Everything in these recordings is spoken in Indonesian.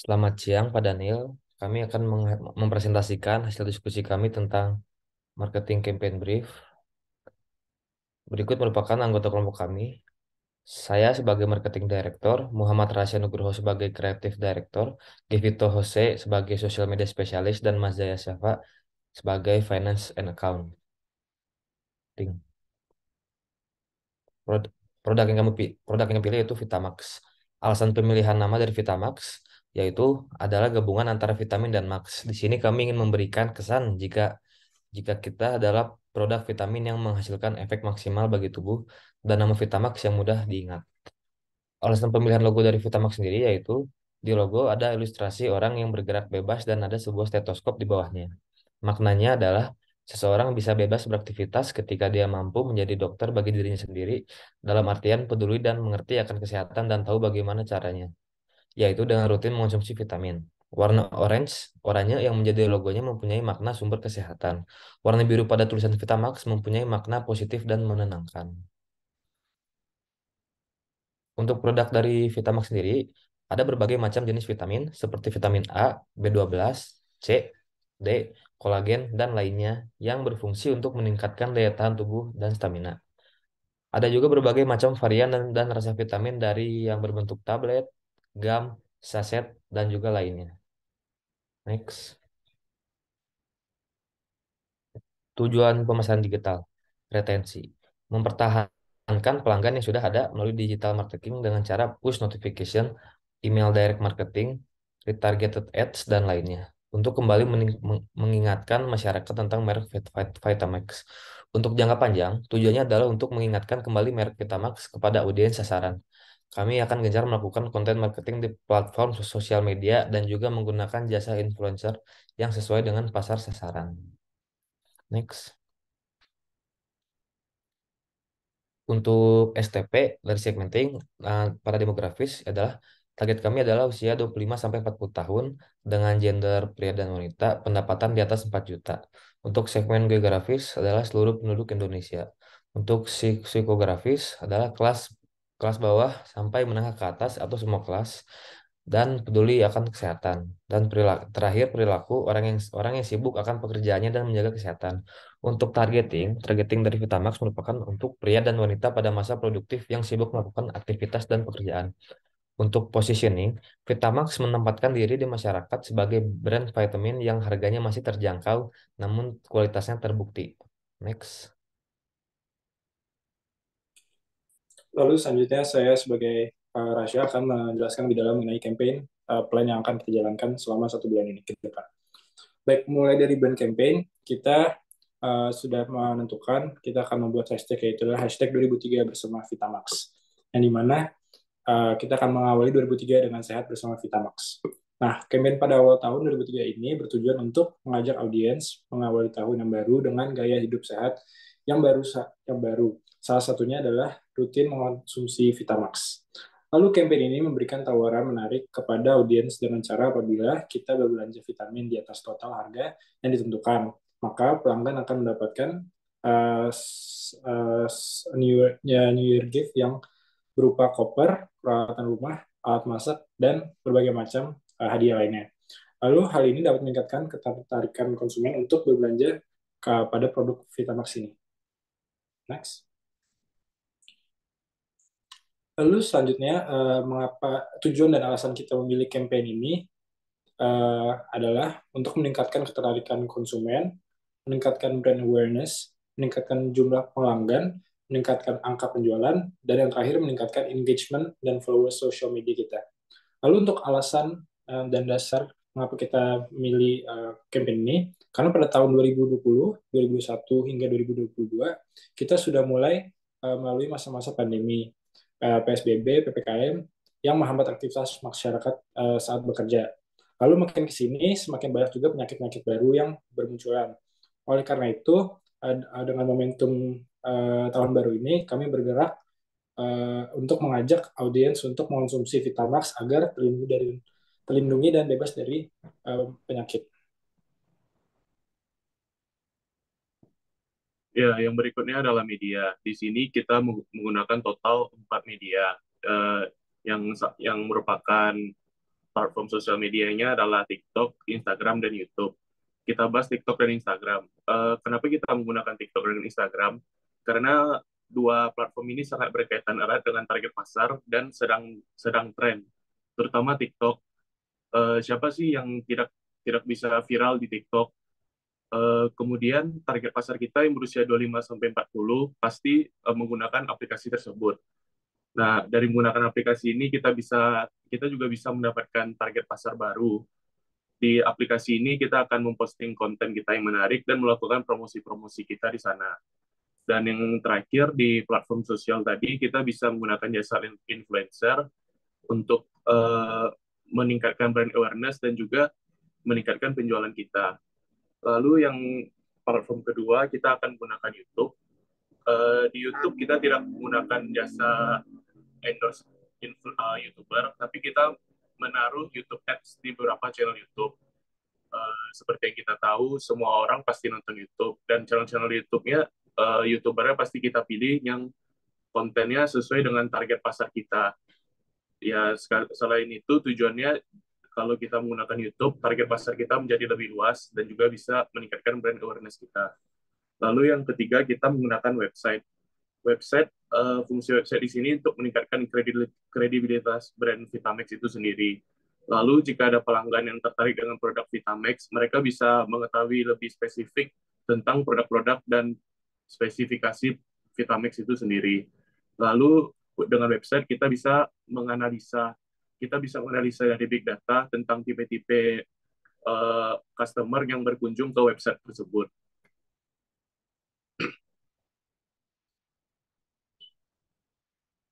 Selamat siang, Pak Daniel. Kami akan mempresentasikan hasil diskusi kami tentang marketing campaign brief. Berikut merupakan anggota kelompok kami. Saya sebagai marketing director, Muhammad Rasya Nugroho sebagai creative director, Givito Jose sebagai social media specialist, dan Mas Jaya Syafa sebagai finance and accounting. Prod- produk yang pilih yaitu Vitamax. Alasan pemilihan nama dari Vitamax yaitu adalah gabungan antara vitamin dan Max. Di sini kami ingin memberikan kesan jika jika kita adalah produk vitamin yang menghasilkan efek maksimal bagi tubuh dan nama Vitamax yang mudah diingat. Alasan pemilihan logo dari Vitamax sendiri yaitu di logo ada ilustrasi orang yang bergerak bebas dan ada sebuah stetoskop di bawahnya. Maknanya adalah seseorang bisa bebas beraktivitas ketika dia mampu menjadi dokter bagi dirinya sendiri dalam artian peduli dan mengerti akan kesehatan dan tahu bagaimana caranya, yaitu dengan rutin mengonsumsi vitamin. Warna oranye yang menjadi logonya mempunyai makna sumber kesehatan. Warna biru pada tulisan Vitamax mempunyai makna positif dan menenangkan. Untuk produk dari Vitamax sendiri, ada berbagai macam jenis vitamin seperti vitamin A, B12, C, D, kolagen, dan lainnya yang berfungsi untuk meningkatkan daya tahan tubuh dan stamina. Ada juga berbagai macam varian dan rasa vitamin dari yang berbentuk tablet, gam, saset, dan juga lainnya. Next. Tujuan pemasaran digital, retensi, mempertahankan pelanggan yang sudah ada melalui digital marketing dengan cara push notification, email direct marketing, retargeted ads, dan lainnya. Untuk kembali mengingatkan masyarakat tentang merek Vitamax. Untuk jangka panjang, tujuannya adalah untuk mengingatkan kembali merek Vitamax kepada audiens sasaran. Kami akan gencar melakukan konten marketing di platform sosial media dan juga menggunakan jasa influencer yang sesuai dengan pasar sasaran. Next. Untuk STP dari segmenting pada demografis adalah target kami adalah usia 25 sampai 40 tahun dengan gender pria dan wanita, pendapatan di atas 4 juta. Untuk segmen geografis adalah seluruh penduduk Indonesia. Untuk psikografis adalah kelas kelas bawah sampai menengah ke atas atau semua kelas dan peduli akan kesehatan. Dan terakhir perilaku orang yang sibuk akan pekerjaannya dan menjaga kesehatan. Untuk targeting dari Vitamax merupakan untuk pria dan wanita pada masa produktif yang sibuk melakukan aktivitas dan pekerjaan. Untuk positioning, Vitamax menempatkan diri di masyarakat sebagai brand vitamin yang harganya masih terjangkau namun kualitasnya terbukti. Next. Lalu selanjutnya saya sebagai Rasya akan menjelaskan lebih dalam mengenai campaign plan yang akan kita jalankan selama 1 bulan ini ke depan. Baik, mulai dari brand campaign, kita sudah menentukan kita akan membuat hashtag, yaitu hashtag 2003 bersama Vitamax. Yang dimana kita akan mengawali 2003 dengan sehat bersama Vitamax. Nah, campaign pada awal tahun 2003 ini bertujuan untuk mengajak audiens mengawali tahun yang baru dengan gaya hidup sehat yang baru. Salah satunya adalah rutin mengonsumsi Vitamax. Lalu campaign ini memberikan tawaran menarik kepada audiens dengan cara apabila kita berbelanja vitamin di atas total harga yang ditentukan, maka pelanggan akan mendapatkan uh, New Year gift yang berupa koper, peralatan rumah, alat masak, dan berbagai macam hadiah lainnya. Lalu hal ini dapat meningkatkan ketertarikan konsumen untuk berbelanja pada produk Vitamax ini. Next. Lalu selanjutnya, mengapa tujuan dan alasan kita memilih campaign ini adalah untuk meningkatkan ketertarikan konsumen, meningkatkan brand awareness, meningkatkan jumlah pelanggan, meningkatkan angka penjualan, dan yang terakhir meningkatkan engagement dan followers social media kita. Lalu untuk alasan dan dasar mengapa kita memilih campaign ini, karena pada tahun 2020, 2021 hingga 2022 kita sudah mulai melalui masa-masa pandemi, PSBB, PPKM yang menghambat aktivitas masyarakat saat bekerja. Lalu makin ke sini semakin banyak juga penyakit-penyakit baru yang bermunculan. Oleh karena itu, dengan momentum tahun baru ini, kami bergerak untuk mengajak audiens untuk mengonsumsi Vitamax agar terlindungi dan bebas dari penyakit. Ya, yang berikutnya adalah media. Di sini kita menggunakan total 4 media, eh, yang merupakan platform sosial medianya adalah TikTok, Instagram, dan YouTube. Kita bahas TikTok dan Instagram. Kenapa kita menggunakan TikTok dan Instagram? Karena dua platform ini sangat berkaitan erat dengan target pasar dan sedang tren. Terutama TikTok. Siapa sih yang tidak tidak bisa viral di TikTok? Kemudian target pasar kita yang berusia 25 sampai 40 pasti menggunakan aplikasi tersebut. Nah, dari menggunakan aplikasi ini kita juga bisa mendapatkan target pasar baru. Di aplikasi ini kita akan memposting konten kita yang menarik dan melakukan promosi-promosi kita di sana. Dan yang terakhir di platform sosial tadi kita bisa menggunakan jasa influencer untuk meningkatkan brand awareness dan juga meningkatkan penjualan kita. Lalu yang platform kedua kita akan menggunakan YouTube. Di YouTube kita tidak menggunakan jasa endorse YouTuber, tapi kita menaruh YouTube Ads di beberapa channel YouTube. Seperti yang kita tahu, semua orang pasti nonton YouTube, dan channel-channel YouTube-nya, YouTubernya pasti kita pilih yang kontennya sesuai dengan target pasar kita. Ya, selain itu tujuannya kalau kita menggunakan YouTube, target pasar kita menjadi lebih luas dan juga bisa meningkatkan brand awareness kita. Lalu yang ketiga, kita menggunakan website. Fungsi website di sini untuk meningkatkan kredibilitas brand Vitamex itu sendiri. Lalu jika ada pelanggan yang tertarik dengan produk Vitamex, mereka bisa mengetahui lebih spesifik tentang produk-produk dan spesifikasi Vitamex itu sendiri. Lalu dengan website kita bisa menganalisa dari big data tentang tipe-tipe customer yang berkunjung ke website tersebut.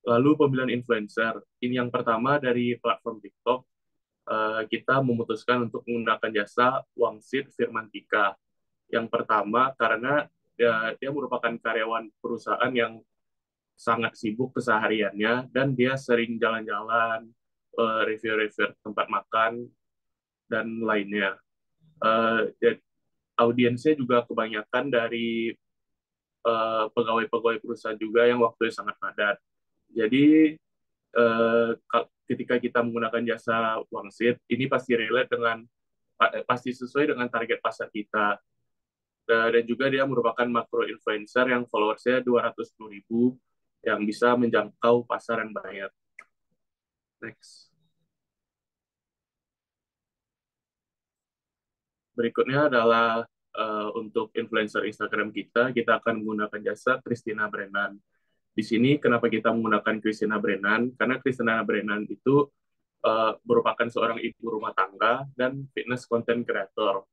Lalu pemilihan influencer. Ini yang pertama dari platform TikTok. Kita memutuskan untuk menggunakan jasa Wangsit Firmantika. Yang pertama karena dia merupakan karyawan perusahaan yang sangat sibuk kesehariannya dan dia sering jalan-jalan, review-review tempat makan, dan lainnya. Audiensnya juga kebanyakan dari pegawai-pegawai perusahaan juga yang waktunya sangat padat. Jadi ketika kita menggunakan jasa Wangsit, ini pasti sesuai dengan target pasar kita. Dan juga dia merupakan makro influencer yang followersnya 210.000 yang bisa menjangkau pasar yang banyak. Next. Berikutnya adalah untuk influencer Instagram kita akan menggunakan jasa Christina Brennan. Di sini kenapa kita menggunakan Christina Brennan? Karena Christina Brennan itu merupakan seorang ibu rumah tangga dan fitness content creator.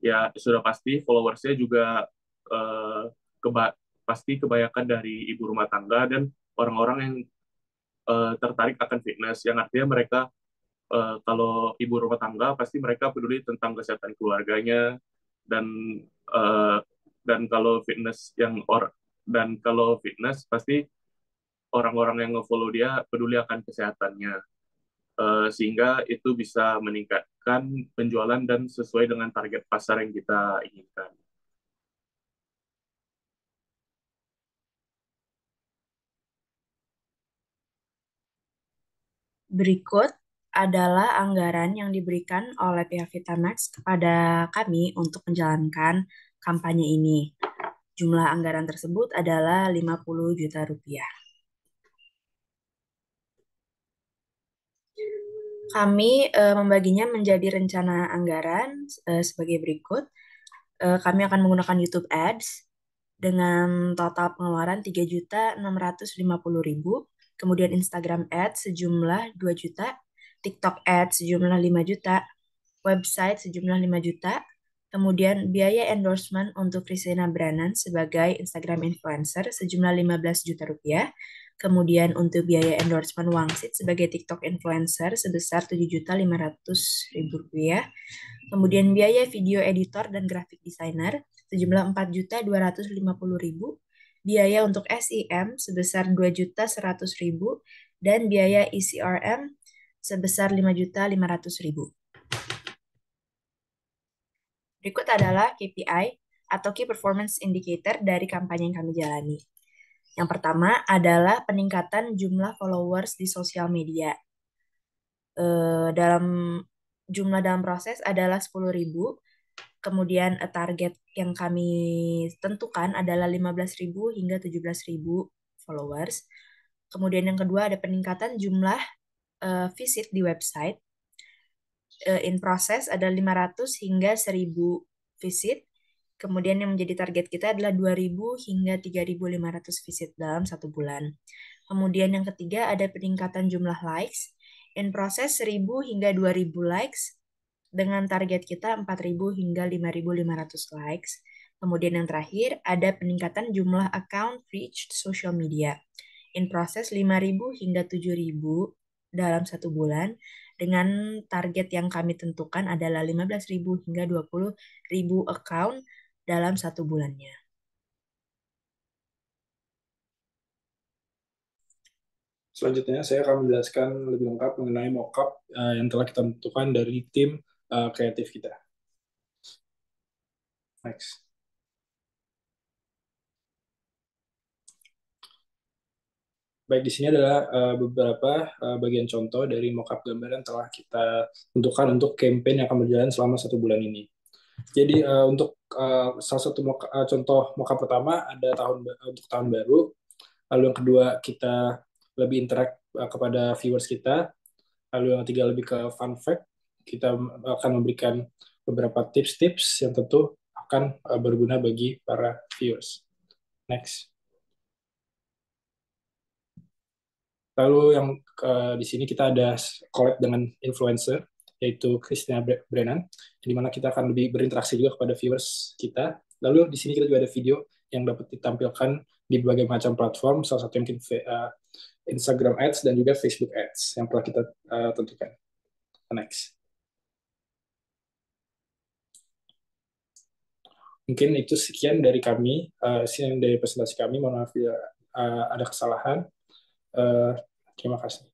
Ya sudah pasti followersnya juga pasti kebanyakan dari ibu rumah tangga dan orang-orang yang tertarik akan fitness. Yang artinya mereka kalau ibu rumah tangga pasti mereka peduli tentang kesehatan keluarganya dan uh, dan kalau fitness pasti orang-orang yang nge-follow dia peduli akan kesehatannya. Sehingga itu bisa meningkatkan penjualan dan sesuai dengan target pasar yang kita inginkan. Berikut adalah anggaran yang diberikan oleh pihak Vitamex kepada kami untuk menjalankan kampanye ini. Jumlah anggaran tersebut adalah 50 juta rupiah. Kami membaginya menjadi rencana anggaran sebagai berikut. Kami akan menggunakan YouTube Ads dengan total pengeluaran 3.650.000, kemudian Instagram Ads sejumlah 2 juta, TikTok Ads sejumlah 5 juta, website sejumlah 5 juta, kemudian biaya endorsement untuk Christina Brennan sebagai Instagram influencer sejumlah 15 juta rupiah, kemudian untuk biaya endorsement Wangsit sebagai TikTok influencer sebesar 7.500.000 rupiah, kemudian biaya video editor dan graphic designer sejumlah 4.250.000, biaya untuk SEM sebesar 2.100.000, dan biaya ECRM sebesar 5.500.000. Berikut adalah KPI atau Key Performance Indicator dari kampanye yang kami jalani. Yang pertama adalah peningkatan jumlah followers di sosial media. dalam jumlah dalam proses adalah 10.000. Kemudian target yang kami tentukan adalah 15.000 hingga 17.000 followers. Kemudian yang kedua ada peningkatan jumlah visit di website. In process ada 500 hingga 1.000 visit. Kemudian yang menjadi target kita adalah 2.000 hingga 3.500 visit dalam 1 bulan. Kemudian yang ketiga ada peningkatan jumlah likes. In process 1.000 hingga 2.000 likes dengan target kita 4.000 hingga 5.500 likes. Kemudian yang terakhir ada peningkatan jumlah account reached social media. In process 5.000 hingga 7.000 dalam 1 bulan dengan target yang kami tentukan adalah 15.000 hingga 20.000 account dalam 1 bulannya. Selanjutnya, saya akan menjelaskan lebih lengkap mengenai mockup yang telah kita tentukan dari tim kreatif kita. Next. Baik, di sini adalah beberapa bagian contoh dari mockup gambar yang telah kita tentukan untuk campaign yang akan berjalan selama 1 bulan ini. Jadi untuk salah satu contoh mockup pertama ada untuk tahun baru. Lalu yang kedua kita lebih interact kepada viewers kita. Lalu yang ketiga lebih ke fun fact. Kita akan memberikan beberapa tips-tips yang tentu akan berguna bagi para viewers. Next. Lalu yang di sini kita ada collab dengan influencer, yaitu Christina Brennan, di mana kita akan lebih berinteraksi juga kepada viewers kita. Lalu di sini kita juga ada video yang dapat ditampilkan di berbagai macam platform, salah satu yang mungkin Instagram Ads dan juga Facebook Ads yang telah kita tentukan. Next. Mungkin itu sekian dari kami, sekian dari presentasi kami. Mohon maaf bila ada kesalahan. Terima kasih.